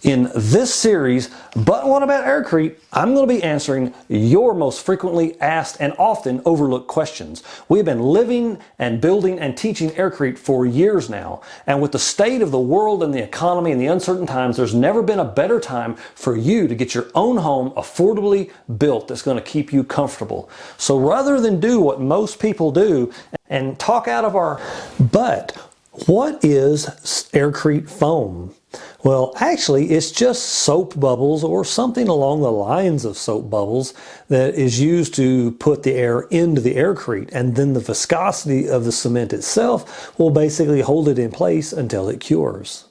In this series, But What About AirCrete, I'm going to be answering your most frequently asked and often overlooked questions. We've been living and building and teaching AirCrete for years now, and with the state of the world and the economy and the uncertain times, there's never been a better time for you to get your own home affordably built that's going to keep you comfortable. So rather than do what most people do and talk out of our butt, what is AirCrete foam? Well, actually, it's just soap bubbles or something along the lines of soap bubbles that is used to put the air into the AirCrete, and then the viscosity of the cement itself will basically hold it in place until it cures.